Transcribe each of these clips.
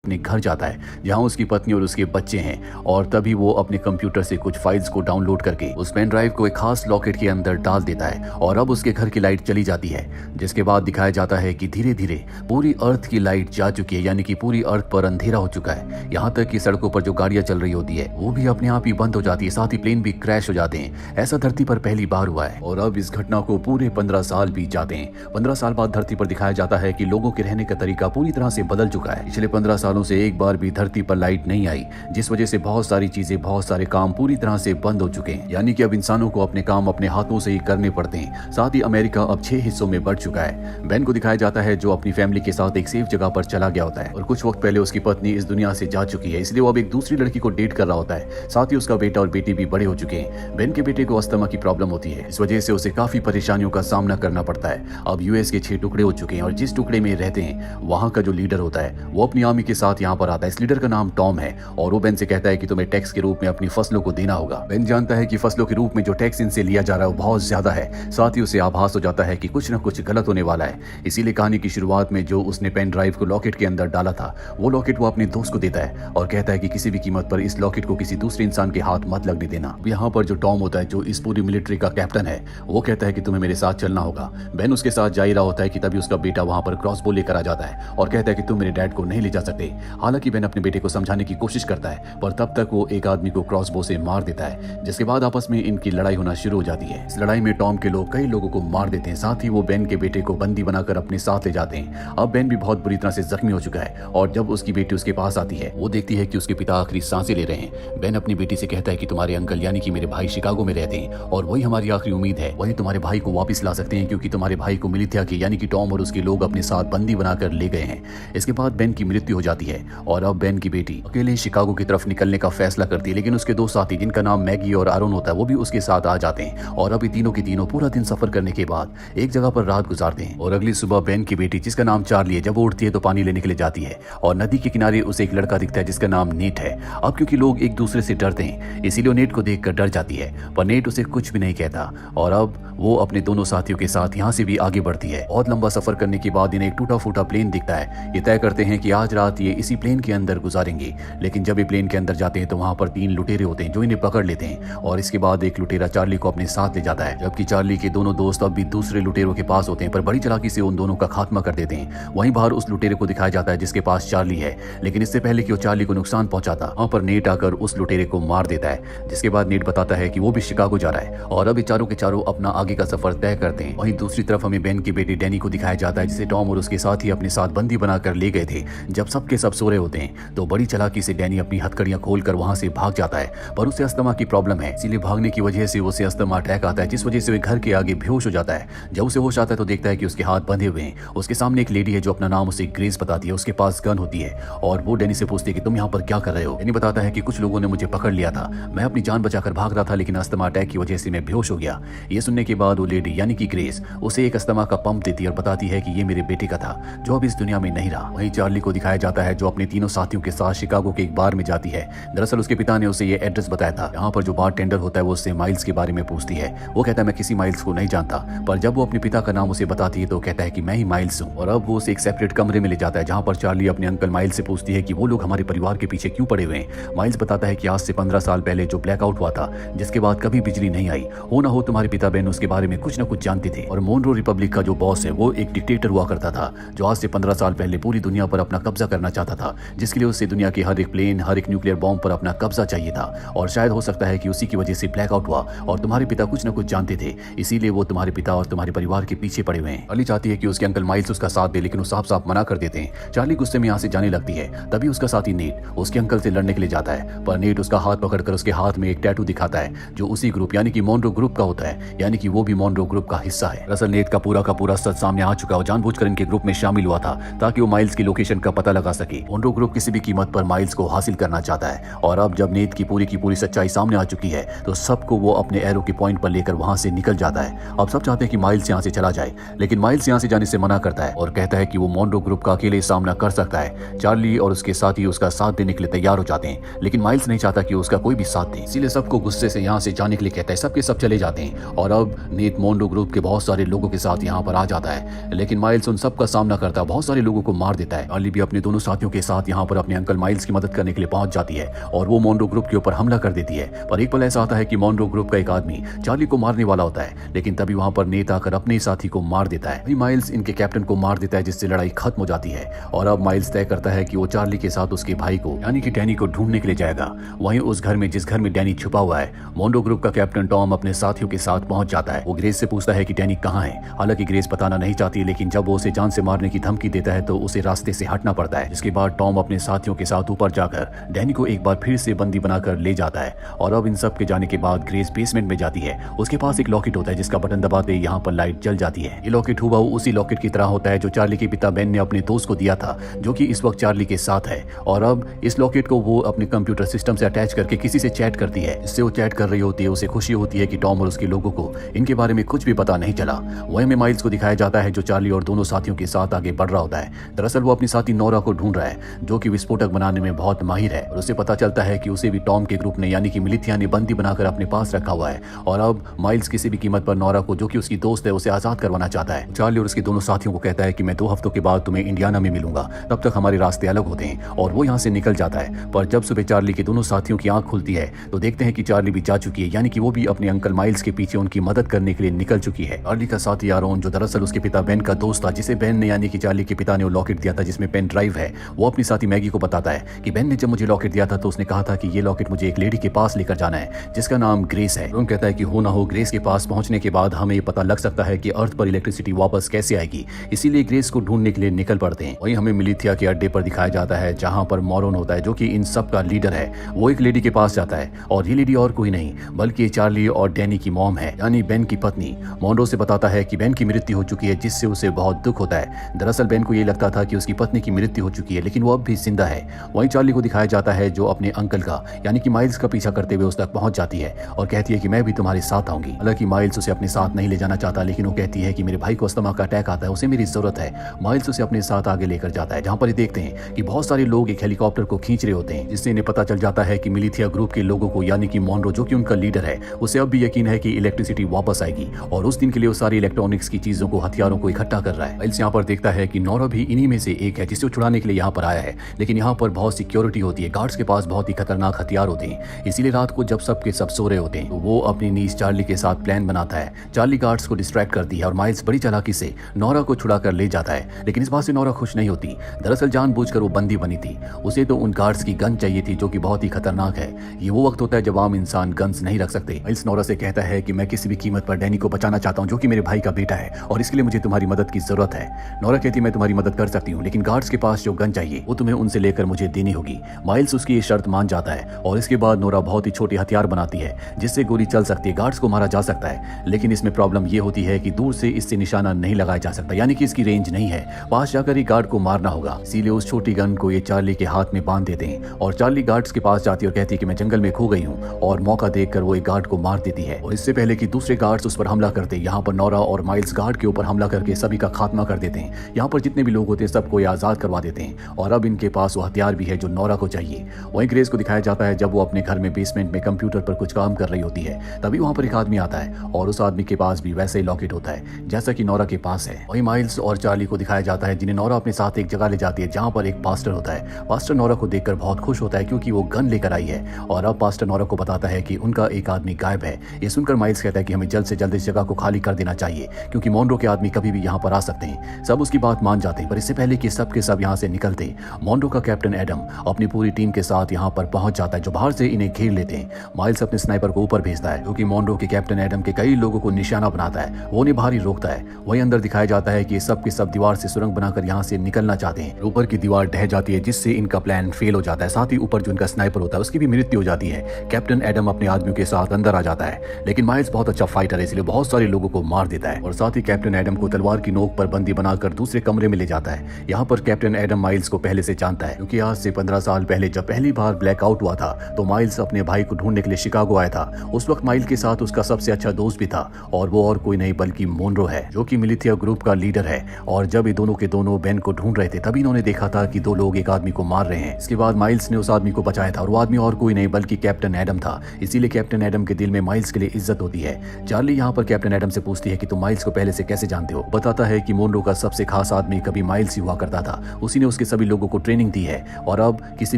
अपने घर जाता है जहां उसकी पत्नी और उसके बच्चे हैं और तभी वो अपने कंप्यूटर से कुछ फाइल्स को डाउनलोड करके उस पेन ड्राइव को एक खास लॉकेट के अंदर डाल देता है और अब उसके घर की लाइट चली जाती है, जिसके बाद दिखाया जाता है कि धीरे धीरे पूरी अर्थ की लाइट जा चुकी है, यानी कि पूरी अर्थ पर अंधेरा हो चुका है। यहाँ तक कि सड़कों पर जो गाड़ियां चल रही होती है वो भी अपने आप ही बंद हो जाती है, साथ ही प्लेन भी क्रैश हो जाते हैं। ऐसा धरती पर पहली बार हुआ है और अब इस घटना को पूरे 15 साल बीत जाते हैं। 15 साल बाद धरती पर दिखाया जाता है कि लोगों के रहने का तरीका पूरी तरह से बदल चुका है। पिछले 15 सालों से एक बार भी धरती पर लाइट नहीं आई, जिस वजह से बहुत सारी चीजें, बहुत सारे काम पूरी तरह से बंद हो चुके हैं, यानी कि अब इंसानों को अपने काम अपने हाथों से ही करने पड़ते हैं। साथ ही अमेरिका अब 6 हिस्सों में बढ़ चुका है। बेन को दिखाया जाता है जो अपनी फैमिली के साथ एक सेफ जगह पर चला गया होता है और कुछ वक्त पहले उसकी पत्नी इस दुनिया से जा चुकी है, इसलिए वो अब एक दूसरी लड़की को डेट कर रहा होता है। साथ ही उसका बेटा और बेटी भी बड़े हो चुके हैं। बेन के बेटे को अस्थमा की प्रॉब्लम होती है, इस वजह से उसे काफी परेशानियों का सामना करना पड़ता है। अब यूएस के 6 टुकड़े हो चुके हैं और जिस टुकड़े में रहते हैं वहाँ का जो लीडर होता है वो अपनी आर्मी के साथ यहाँ पर आता है। इस लीडर का नाम टॉम है और वो बेन से कहता है कि तुम्हें टैक्स के रूप में अपनी फसलों को देना होगा। बेन जानता है कि फसलों के रूप में जो टैक्स इनसे लिया जा रहा है वो बहुत ज्यादा है। साथ ही उसे आभास हो जाता है कि कुछ न कुछ गलत होने वाला है। इसीलिए कहानी की शुरुआत में जो उसने पेन ड्राइव को लॉकेट के अंदर डाला था वो लॉकेट वो अपने दोस्त को देता है और कहता है कि किसी भी कीमत पर इस लॉकेट को किसी दूसरे इंसान के हाथ मत लगने देना। यहाँ पर जो टॉम होता है, जो इस पूरी मिलिट्री का कैप्टन है, वो कहता है कि तुम्हें मेरे साथ चलना होगा। बेन उसके साथ जा ही रहा होता है कि तभी उसका बेटा वहां पर क्रॉसबो लेकर आ जाता है और कहता है कि तुम मेरे डैड को नहीं ले जा सकते। हालांकि बेन अपने बेटे को समझाने की कोशिश करता है पर तब तक वो एक आदमी को क्रॉसबो से मार देता है, जिसके बाद आपस में इनकी लड़ाई होना शुरू हो जाती है। इस लड़ाई में टॉम के लोग कई लोगों को मार देते हैं। साथ ही वो बेन के बेटे को बंदी बनाकर अपने साथ ले जाते हैं। अब बेन भी बहुत बुरी तरह से जख्मी हो चुका है और जब उसकी बेटी उसके पास आती है वो देखती है कि उसके पिता आखिरी सांसें ले रहे हैं। बेन अपनी बेटी से कहता है कि तुम्हारे अंकल यानी कि मेरे भाई शिकागो में रहते हैं और वही हमारी आखिरी उम्मीद है, वही तुम्हारे भाई को वापस ला सकते हैं क्योंकि तुम्हारे भाई को मिलिथिया के यानी कि टॉम और उसके लोग अपने साथ बंदी बनाकर ले गए हैं। इसके बाद बेन की मृत्यु हो जाती है और अब बेन की बेटी अकेले शिकागो की तरफ निकलने का फैसला करती है, लेकिन उसके 2 साथी जिनका नाम मैगी और आरोन होता है वो भी उसके साथ आ जाते हैं और अभी तीनों के तीनों पूरा दिन सफर करने के बाद एक जगह पर रात गुजारते हैं। और अगली सुबह बेन की बेटी जिसका नाम चार्ली है जब वो उठती है तो पानी लेने के लिए जाती है और नदी के किनारे उसे एक लड़का दिखता है जिसका नाम नेट है। अब क्योंकि लोग एक दूसरे से डरते हैं इसीलिए नेट को देखकर डर जाती है, पर नेट उसे कुछ भी नहीं कहता और अब वो अपने दोनों साथियों के साथ यहाँ से भी आगे बढ़ती है। बहुत लंबा सफर करने के बाद इन्हें एक टूटा फूटा प्लेन दिखता है। ये तय करते हैं कि आज रात ये इसी प्लेन के अंदर गुजारेंगे, लेकिन जब ये प्लेन के अंदर जाते हैं तो वहाँ पर 3 लुटेरे होते हैं जो इन्हें पकड़ लेते हैं और इसके बाद एक लुटेरा चार्ली को अपने साथ ले जाता है, जबकि चार्ली के दोनों दोस्त अब भी दूसरे लुटेरों के पास होते हैं पर बड़ी चालाकी से उन दोनों का खात्मा कर देते हैं। वहीं बाहर उस लुटेरे को दिखाया जाता है जिसके पास चार्ली है, लेकिन इससे पहले कि वो चार्ली को नुकसान पहुंचाता वहां पर नेट आकर उस लुटेरे को मार देता है, जिसके बाद नेट बताता है कि वो भी शिकागो जा रहा है और अब चारों के चारों अपना आगे का सफर तय करते हैं। वहीं दूसरी तरफ हमें बेन की बेटी डैनी को दिखाया जाता है जिसे टॉम और उसके साथी अपने साथ बंदी बनाकर ले गए थे। जब सबके सब सो रहे होते हैं तो बड़ी चालाकी से डैनी अपनी हथकड़ियां खोलकर वहां से भाग जाता है, पर उसे अस्थमा की प्रॉब्लम है, इसीलिए भागने की वजह से उसे अस्थमा अटैक आता है, जिस वजह से वो घर के आगे बेहोश हो जाता है। जब उसे होश आता है तो देखता है कि उसके हाथ बंधे हुए हैं। उसके सामने एक लेडी है जो अपना नाम उसे ग्रेस बताती है, उसके पास गन होती है और वो डैनी से पूछती है कि तुम यहाँ पर क्या कर रहे हो। डैनी बताता है कि कुछ लोगों ने मुझे पकड़ लिया था, मैं अपनी जान बचाकर भाग रहा था लेकिन अस्थमा अटैक की वजह से मैं बेहोश हो गया। ये सुनने के बाद वो लेडी यानी कि ग्रेस उसे एक अस्थमा का पंप देती है और बताती है कि ये मेरे बेटे का था जो अब इस दुनिया में नहीं रहा। वहीं चार्ली को दिखाया जाता है जो अपने तीनों साथियों के साथ शिकागो के एक बार में जाती है। दरअसल उसके पिता ने उसे ये एड्रेस बताया था। यहाँ पर जो बार टेंडर होता है वो उससे माइल्स के बारे में पूछती है। वो कहता है मैं किसी माइल्स को नहीं जानता, पर जब वो अपने पिता का नाम उसे बताती है तो कहता है कि मैं ही माइल्स हूँ और अब वो उसे एक सेपरेट कमरे में ले जाता है जहाँ पर चार्ली अपने अंकल माइल्स से पूछती है कि वो लोग हमारे परिवार के पीछे क्यों पड़े हुए हैं। माइल्स बताता है कि आज से 15 साल पहले जो ब्लैकआउट हुआ था जिसके बाद कभी बिजली नहीं आई, हो ना हो तुम्हारे पिता बहन उसके बारे में कुछ न कुछ जानते थे और मोनरो रिपब्लिक का जो बॉस है वो एक डिक्टेटर हुआ करता था जो आज से 15 साल पहले पूरी दुनिया पर अपना कब्जा करना चाहता था, जिसके लिए उससे दुनिया के हर एक प्लेन, हर एक न्यूक्लियर बॉम्ब पर अपना कब्जा चाहिए था और शायद हो सकता है कि उसी की वजह से ब्लैकआउट हुआ और तुम्हारे पिता कुछ न कुछ जानते थे, इसीलिए वो तुम्हारे पिता और तुम्हारे परिवार के पीछे पड़े हुए हैं। अली चाहती है कि उसके अंकल माइल्स उसका साथ दे लेकिन वो साफ साफ मना कर देते हैं। चार्ली गुस्से में यहाँ से जाने लगती है, तभी उसका साथी नेट उसके अंकल से लड़ने के लिए जाता है, पर नेट उसका हाथ पकड़कर उसके हाथ में एक टैटू दिखाता है जो उसी ग्रुप यानी कि मोनरो ग्रुप का होता है, यानी कि वो भी मोनरो ग्रुप का हिस्सा है। दरअसल नेट का पूरा सच सामने आ चुका है, जानबूझकर इनके ग्रुप में शामिल हुआ था ताकि वो माइल्स की लोकेशन का पता लगा सके। मोनरो ग्रुप किसी भी कीमत पर माइल्स को हासिल करना चाहता है और अब जब नेट की पूरी सच्चाई सामने आ चुकी है तो सबको वो अपने एरो के पॉइंट पर लेकर वहां से निकल जाता है। अब सब चाहते हैं कि माइल्स यहाँ से चला जाए, लेकिन माइल्स यहाँ से जाने से मना करता है और कहता है कि वो मोनरो ग्रुप का अकेले सामना कर सकता है। चार्ली और उसके साथी उसका साथ देने के लिए तैयार हो जाते हैं, लेकिन माइल्स नहीं चाहता कि उसका कोई भी साथ दे, इसीलिए सबको गुस्से से यहाँ से जाने के लिए कहता है। सबके सब चले जाते हैं और अब नेट मोनरो ग्रुप के बहुत सारे लोगों के साथ यहाँ पर आ जाता है, लेकिन माइल्स उन सबका सामना करता है, बहुत सारे लोगों को मार देता है। चार्ली भी अपने दोनों साथियों के साथ यहाँ पर अपने अंकल माइल्स की मदद करने के लिए पहुंच जाती है और वो मोनरो ग्रुप के ऊपर हमला कर देती है। पर एक पल ऐसा आता है कि मोनरो ग्रुप का एक आदमी चार्ली को मारने वाला होता है, लेकिन तभी वहां पर नेता आकर अपने साथी को मार देता है। वही माइल्स इनके कैप्टन को मार देता है, जिससे लड़ाई खत्म हो जाती है। और अब माइल्स तय करता है कि वो चार्ली के साथ उसके भाई को यानी कि डैनी को ढूंढने के लिए जाएगा। वहीं उस घर में जिस घर में डैनी छुपा हुआ है, मोनरो ग्रुप का कैप्टन टॉम अपने साथियों के साथ पहुंच जाता है। वो ग्रेस से पूछता है कि डैनी कहाँ है। हालांकि ग्रेस बताना नहीं चाहती, लेकिन जब वो उसे जान से मारने की धमकी देता है तो उसे रास्ते से हटना पड़ता है। जिसके बाद टॉम अपने साथियों के साथ ऊपर जाकर डैनी को एक बार फिर से बंदी बनाकर ले जाता है। और अब इन सब के जाने के बाद ग्रेस बेसमेंट में जाती है। उसके पास एक लॉकेट होता है जिसका बटन दबाते ही यहाँ पर लाइट जल जाती है। ये लॉकेट हुबहू उसी लॉकेट की तरह होता है जो चार्ली के पिता बेन ने अपने दोस्त को दिया था, जो कि इस वक्त चार्ली के साथ है। और अब इस लॉकेट को वो अपने कंप्यूटर सिस्टम से अटैच करके किसी से चैट करती है। इससे वो चैट कर रही होती है, उसे खुशी होती है कि टॉम और उसके लोगों को इनके बारे में कुछ भी पता नहीं चला। वहीं में माइल्स को दिखाया जाता है जो चार्ली और दोनों साथियों के साथ आगे बढ़ रहा होता है। दरअसल वो अपनी साथी नोरा को ढूंढ रहा है, जो कि विस्फोटक बनाने में बहुत माहिर है। और उसे पता चलता है कि उसे भी टॉम के ग्रुप ने यानी कि मिलिथिया ने बंदी बनाकर अपने पास रखा हुआ है। और अब माइल्स किसी भी कीमत पर नोरा को, जो कि उसकी दोस्त है, उसे आजाद करवाना चाहता है। चार्ली और उसके दोनों साथियों को कहता है कि मैं 2 हफ्तों के बाद तुम्हें इंडियाना में मिलूंगा, तब तक हमारे रास्ते अलग होते हैं। और वो यहाँ से निकल जाता है। पर जब सुबह चार्ली के दोनों साथियों की आंख खुलती है तो देखते हैं कि चार्ली भी जा चुकी है, यानी कि वो भी अपने अंकल माइल्स के पीछे उनकी मदद करने के लिए निकल चुकी है। चार्ली का साथी आरोन, जो दरअसल उसके पिता बेन का दोस्त था, जिसे बेन ने यानी कि चार्ली के पिता ने वो लॉकेट दिया था जिसमें पेन ड्राइव है, वो अपनी साथी मैगी को बताता है कि बेन ने जब मुझे लॉकेट दिया था तो उसने कहा था कि ये लॉकेट मुझे एक लेडी के पास लेकर जाना है जिसका नाम ग्रेस है। आरोन कहता है कि हो ना हो ग्रेस के पास पहुंचने के बाद हमें ये पता लग सकता है कि अर्थ पर इलेक्ट्रिसिटी वापस कैसे आएगी, इसीलिए ग्रेस को ढूंढने के लिए निकल पड़ते हैं। वहीं हमें मिलिथिया के अड्डे पर दिखाया जाता है जहां पर मोरन होता है, जो कि इन सब का लीडर है। वो एक लेडी के पास जाता है और ये लेडी और कोई नहीं बल्कि चार्ली और डैनी की मॉम है, यानी बेन की पत्नी। मोनरो से बताता है कि बेन की मृत्यु हो चुकी है, जिससे उसे बहुत दुख होता है। दरअसल बेन को ये लगता था कि उसकी पत्नी की मृत्यु हो चुकी है, लेकिन वो अब भी जिंदा है। वहीं चार्ली को दिखाया जाता है जो अपने अंकल का यानी कि माइल्स का पीछा करते हुए उस तक पहुंच जाती है और कहती है कि मैं भी तुम्हारे साथ आऊंगी। हालांकि माइल्स उसे अपने साथ नहीं ले जाना चाहता, लेकिन वो कहती है कि मेरे भाई को अस्थमा का अटैक आता है, उसे मेरी जरूरत है। माइल्स उसे अपने साथ आगे लेकर जाता है, जहां पर देखते हैं कि बहुत सारे लोग एक हेलीकॉप्टर को खींच रहे होते हैं, जिससे इन्हें पता चल जाता है कि मिलिथिया ग्रुप के लोगों को यानी कि मोनरो, जो कि उनका लीडर है, उसे अब भी यकीन है कि इलेक्ट्रिसिटी वापस आएगी और उस दिन के लिए वो सारी इलेक्ट्रॉनिक्स की चीजों को, हथियारों को इकट्ठा कर रहा है। माइल्स यहाँ पर देखता है कि नोरा भी इन्हीं में से एक है जिसे छुड़ाने के लिए यहाँ पर आया है, लेकिन यहाँ पर बहुत सिक्योरिटी होती है, गार्ड्स के पास बहुत ही खतरनाक हथियार होते हैं। इसीलिए रात को जब सब के सब सो रहे होते हैं तो वो अपनी नीस चार्ली के साथ प्लान बनाता है। चार्ली गार्ड्स को डिस्ट्रैक्ट करती है और माइल्स बड़ी चालाकी से नोरा को छुड़ा कर ले जाता है, लेकिन इस बात से नोरा खुश नहीं होती। दरअसल जानबूझकर वो बंदी बनी थी, उसे तो उन गार्ड्स की गन चाहिए थी जो कि बहुत ही खतरनाक है। ये वो वक्त होता है जब आम इंसान गन्स नहीं रख सकते। माइल्स नोरा से कहता है कि मैं किसी भी कीमत पर डैनी को बचाना चाहता हूँ, जो कि मेरे भाई का बेटा है, और इसके लिए मुझे तुम्हारी मदद की जरूरत है। नोरा कहती है मैं तुम्हारी मदद कर सकती हूँ, लेकिन गार्ड्स के पास जो गन चाहिए वो तुम्हें उनसे लेकर मुझे देनी होगी। माइल्स उसकी ये शर्त मान जाता है और इसके बाद नोरा बहुत ही छोटे हथियार बनाती है जिससे गोली चल सकती है, गार्ड्स को मारा जा सकता है। लेकिन इसमें प्रॉब्लम ये होती है कि दूर से इससे निशाना नहीं लगाया जा सकता, यानी कि इसकी रेंज नहीं है, पास जाकर ही गार्ड को मारना होगा। इसीलिए उस छोटी गन को ये चार्ली के हाथ में बांध देते हैं और चार्ली गार्ड्स के पास जाती है और कहती है कि मैं जंगल में खो गई हूँ, और मौका देखकर वो एक गार्ड को मार देती है। और इससे पहले कि दूसरे गार्ड्स उस पर हमला करते, यहाँ पर नोरा और माइल्स गार्ड के ऊपर हमला करके सभी का खात्मा कर देते हैं। यहाँ पर जितने भी लोग होते हैं सबको ये आजाद करवा देते हैं और अब इनके पास वो हथियार भी है जो नोरा को चाहिए। वहीं ग्रेस को दिखाया जाता है जब वो अपने घर में बेसमेंट में कंप्यूटर पर कुछ काम कर रही होती है, तभी वहाँ पर एक आदमी आता है और उस आदमी के पास भी वैसे ही लॉकेट होता है जैसा कि नोरा के पास है। वहीं माइल्स और चार्ली को दिखाया जाता है जिन्हें नोरा अपने साथ एक जगह ले जाती है जहाँ पर एक पास्टर होता है। पास्टर नोरा को देखकर बहुत खुश होता है क्योंकि वो गन लेकर आई है और अब पास्टर नोरा को बताता है कि उनका एक आदमी गायब है। ये सुनकर माइल्स कहता है कि हमें जल्द से जल्द इस जगह को खाली कर देना चाहिए क्योंकि मोनरो के आदमी कभी भी यहाँ पर आ सकते हैं। सब उसकी बात मान जाते हैं, पर इससे पहले कि सब के सब यहाँ से निकलते, मोनरो का कैप्टन एडम अपनी पूरी टीम के साथ यहाँ पर पहुंच जाता है जो बाहर से इन्हें घेर लेते हैं। माइल्स अपने स्नाइपर को ऊपर भेजता है क्योंकि मोनरो के कैप्टन एडम के कई लोगों को निशाना बनाता है, वो उन्हें बाहर ही रोकता है। वहीं अंदर दिखाया जाता है कि सब के सब दीवार से सुरंग बनाकर यहाँ से निकलना चाहते हैं। ऊपर की दीवार ढह जाती है जिससे इनका प्लान फेल हो जाता है। साथ ही ऊपर जो इनका स्नाइपर होता है उसकी भी मृत्यु हो जाती है। कैप्टन एडम अपने आदमियों के साथ अंदर आ जाता है, लेकिन माइल्स बहुत अच्छा फाइटर है इसलिए बहुत सारे लोगों को मार देता है और साथ ही कैप्टन एडम को तलवार की नोक पर बंदी बनाकर दूसरे कमरे में ले जाता है। यहाँ पर कैप्टन एडम माइल्स को पहले से जानता है क्योंकि आज से 15 साल पहले जब पहली बार ब्लैकआउट हुआ था तो माइल्स अपने भाई को ढूंढने के लिए शिकागो आया था। उस वक्त माइल्स के साथ उसका सबसे अच्छा दोस्त भी था और वो और कोई नहीं बल्कि मोनरो है जो कि मिलिथिया ग्रुप का लीडर है। और जब ये दोनों के दोनों बेन को ढूंढ रहे थे तभी इन्होंने देखा था कि 2 लोग एक आदमी को मार रहे हैं। इसके बाद माइल्स ने उस आदमी को बचाया था और वो आदमी और कोई नहीं बल्कि कैप्टन एडम था। इसीलिए कैप्टन एडम के दिल में माइल्स के लिए इज्जत होती है। चार्ली यहाँ पर कैप्टन एडम से पूछती है कि तुम माइल्स को पहले से कैसे जानते हो। बताता है कि मोनरो का सबसे खास आदमी कभी माइल्स ही हुआ करता था, उसी ने उसके के सभी लोगों को ट्रेनिंग दी है और अब किसी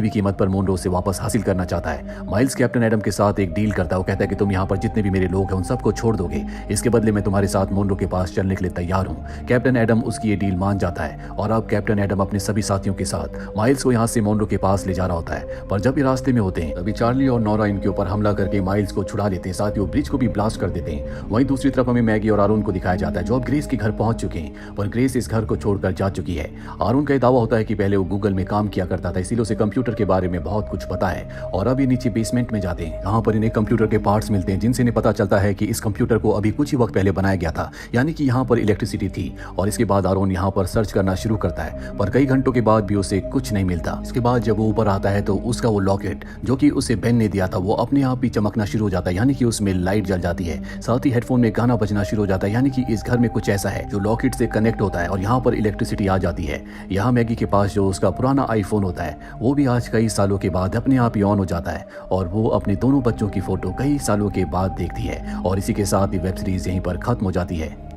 भी कीमत पर मोनरो से वापस हासिल करना चाहता है। माइल्स कैप्टन एडम के साथ एक डील करता है। वो कहता है कि तुम यहाँ पर जितने भी मेरे लोग हैं उन सबको छोड़ दोगे, इसके बदले मैं तुम्हारे साथ मोनरो के पास चलने के लिए तैयार हूँ। कैप्टन एडम उसकी ये डील मान जाता है और अब कैप्टन एडम अपने सभी साथियों के साथ माइल्स को यहाँ से मोनरो के पास ले जा रहा होता है। पर जब ये रास्ते में होते हैं तभी चार्ली और नोरा इनके ऊपर हमला करके माइल्स को छुड़ा लेते हैं, साथ ही वो ब्रिज को भी ब्लास्ट कर देते हैं। वहीं दूसरी तरफ हमें मैगी और आरून को दिखाया जाता है जो अब ग्रेस के घर पहुंच चुके हैं, पर ग्रेस इस घर को छोड़कर जा चुकी है। आरून का दावा होता है कि पहले वो गूगल में काम किया करता था, इसीलिए उसे कंप्यूटर के बारे में बहुत कुछ पता है। और अब ये नीचे बेसमेंट में जाते हैं, यहाँ पर इन्हें कंप्यूटर के पार्ट्स मिलते हैं जिनसे इन्हें पता चलता है कि इस कंप्यूटर को अभी कुछ ही वक्त पहले बनाया गया था, यानी कि यहाँ पर इलेक्ट्रिसिटी थी। और इसके बाद आरून यहाँ पर सर्च करना शुरू करता है, पर कई घंटों के बाद भी उसे कुछ नहीं मिलता। इसके बाद जब वो ऊपर आता है तो उसका वो लॉकेट जो कि उसे बेन ने दिया था वो अपने आप ही चमकना शुरू हो जाता है, यानी कि उसमें लाइट जल जाती है। साथ ही हेडफोन में गाना बजना शुरू हो जाता है, यानी कि इस घर में कुछ ऐसा है जो लॉकेट से कनेक्ट होता है और यहाँ पर इलेक्ट्रिसिटी आ जाती है। यहाँ मैगी के पास जो उसका पुराना आईफोन होता है वो भी आज कई सालों के बाद अपने आप ही ऑन हो जाता है और वो अपने दोनों बच्चों की फोटो कई सालों के बाद देखती है। और इसी के साथ ही वेब सीरीज यहीं पर खत्म हो जाती है।